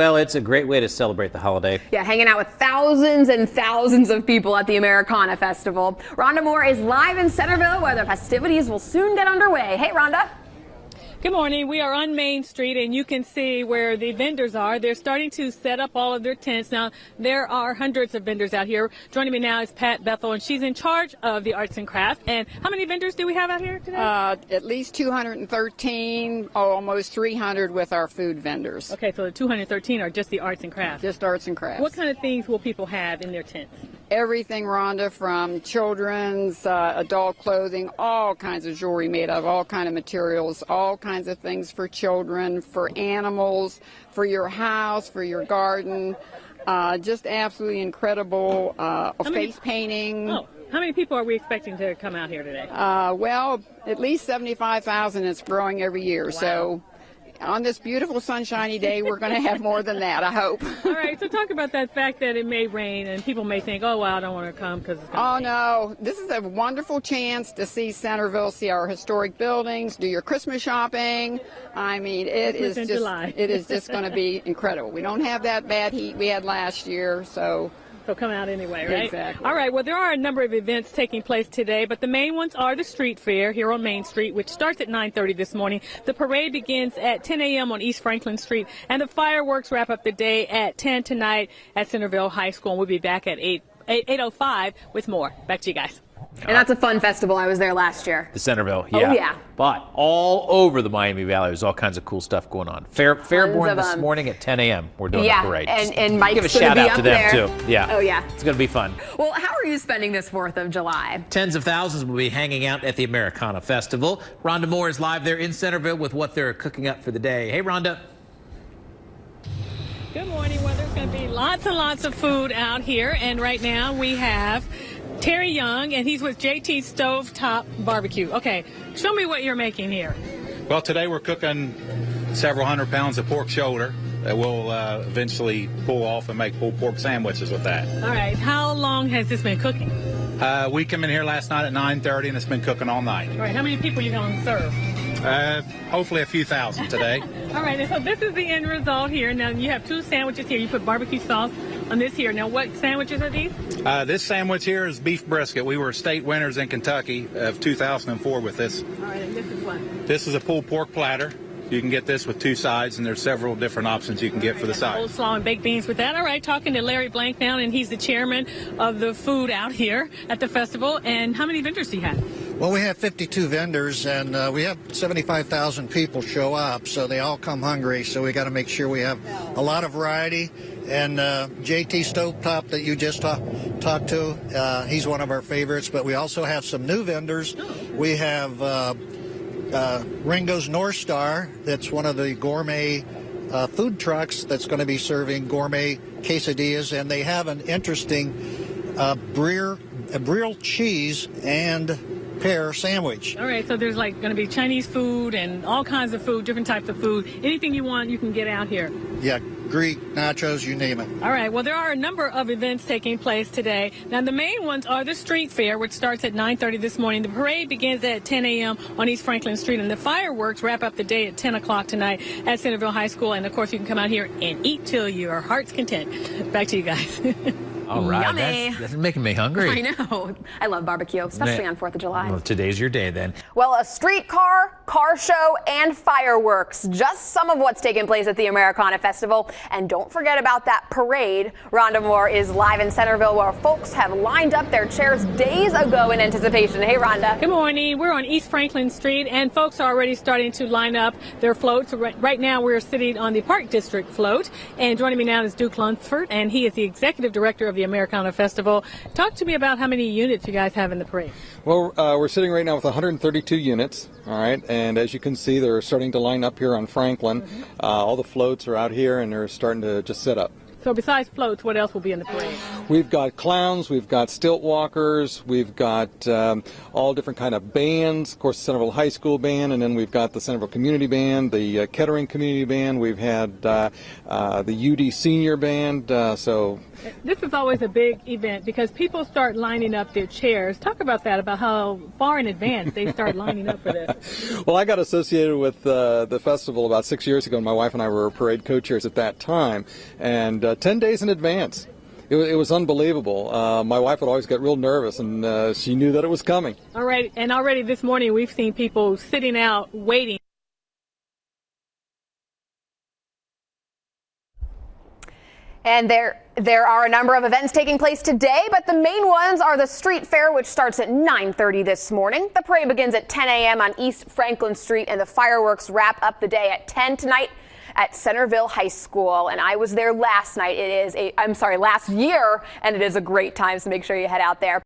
Well, it's a great way to celebrate the holiday. Yeah, hanging out with thousands and thousands of people at the Americana Festival. Rhonda Moore is live in Centerville where the festivities will soon get underway. Hey, Rhonda. Good morning. We are on Main Street, and you can see where the vendors are. They're starting to set up all of their tents. Now, there are hundreds of vendors out here. Joining me now is Pat Bethel, and she's in charge of the arts and crafts. And how many vendors do we have out here today? At least 213, almost 300 with our food vendors. Okay, so the 213 are just the arts and crafts. Just arts and crafts. What kind of things will people have in their tents? Everything, Rhonda, from children's, adult clothing, all kinds of jewelry made of all kind of materials, all kinds of things for children, for animals, for your house, for your garden. Just absolutely incredible face painting. Oh, how many people are we expecting to come out here today? Well, at least 75,000. It's growing every year. Wow. So on this beautiful sunshiny day, we're going to have more than that, I hope. All right, so talk about that fact that it may rain, and people may think, oh, well, I don't want to come because it's going to rain. No, this is a wonderful chance to see Centerville, see our historic buildings, do your Christmas shopping. I mean, it is just going to be incredible. We don't have that bad heat we had last year, so come out anyway, right? Exactly. All right, well, there are a number of events taking place today, but the main ones are the street fair here on Main Street, which starts at 9:30 this morning. The parade begins at 10 a.m. on East Franklin Street, and the fireworks wrap up the day at 10 tonight at Centerville High School, and we'll be back at 8:05 with more. Back to you guys. And that's a fun festival. I was there last year. The Centerville, yeah. Oh, yeah. But all over the Miami Valley, there's all kinds of cool stuff going on. Fairborn this morning at 10 a.m. We're doing the parade. And Mike's give a shout out to them, there. too. Yeah. Oh, yeah. It's going to be fun. Well, how are you spending this 4th of July? Tens of thousands will be hanging out at the Americana Festival. Rhonda Moore is live there in Centerville with what they're cooking up for the day. Hey, Rhonda. Good morning. Well, there's going to be lots and lots of food out here, and right now we have Terry Young, and he's with JT Stovetop Barbecue. Okay, show me what you're making here. Well, today we're cooking several hundred pounds of pork shoulder that we'll eventually pull off and make pulled pork sandwiches with that. All right, how long has this been cooking? We came in here last night at 9:30, and it's been cooking all night. All right, how many people are you going to serve? Hopefully a few thousand today. All right, and so this is the end result here. Now, you have two sandwiches here. You put barbecue sauce on this here. Now, what sandwiches are these? This sandwich here is beef brisket. We were state winners in Kentucky of 2004 with this. All right, and this is what? This is a pulled pork platter. You can get this with two sides, and there's several different options you can get for the sides. Coleslaw and baked beans with that. All right, talking to Larry Blank now, and he's the chairman of the food out here at the festival. And how many vendors do you have? Well, we have 52 vendors, and we have 75,000 people show up, so they all come hungry, so we got to make sure we have a lot of variety. And JT Stovetop that you just talked to, he's one of our favorites, but we also have some new vendors. We have Ringo's North Star, that's one of the gourmet food trucks that's going to be serving gourmet quesadillas, and they have an interesting Brie cheese and pear sandwich. All right, so there's like going to be Chinese food and all kinds of food, different types of food. Anything you want, you can get out here. Yeah, Greek, nachos, you name it. All right, well, there are a number of events taking place today. Now, the main ones are the street fair, which starts at 9:30 this morning. The parade begins at 10 a.m. on East Franklin Street, and the fireworks wrap up the day at 10 o'clock tonight at Centerville High School. And, of course, you can come out here and eat till your heart's content. Back to you guys. All right, Yummy. that's making me hungry. I know. I love barbecue, especially on 4th of July. Well, today's your day then. Well, a streetcar, car show, and fireworks. Just some of what's taking place at the Americana Festival. And don't forget about that parade. Rhonda Moore is live in Centerville where folks have lined up their chairs days ago in anticipation. Hey, Rhonda. Good morning. We're on East Franklin Street, and folks are already starting to line up their floats. Right now, we're sitting on the Park District float. And joining me now is Duke Lunsford, and he is the executive director of the Americana Festival. Talk to me about how many units you guys have in the parade. Well, we're sitting right now with 132 units, all right, and as you can see, they're starting to line up here on Franklin. All the floats are out here, and they're starting to just set up. So besides floats, what else will be in the parade? We've got clowns, we've got stilt walkers, we've got all different kind of bands. Of course, the Centerville High School band, and then we've got the Centerville Community Band, the Kettering Community Band. We've had the UD Senior Band. So this is always a big event because people start lining up their chairs. Talk about that, about how far in advance they start lining up for this. Well, I got associated with the festival about 6 years ago. My wife and I were parade co-chairs at that time, and 10 days in advance. It was unbelievable. My wife would always get real nervous, and she knew that it was coming. All right, and already this morning we've seen people sitting out waiting. And there are a number of events taking place today, but the main ones are the street fair, which starts at 9:30 this morning. The parade begins at 10 a.m. on East Franklin Street, and the fireworks wrap up the day at 10 tonight at Centerville High School. And I was there last year, and it is a great time, so make sure you head out there.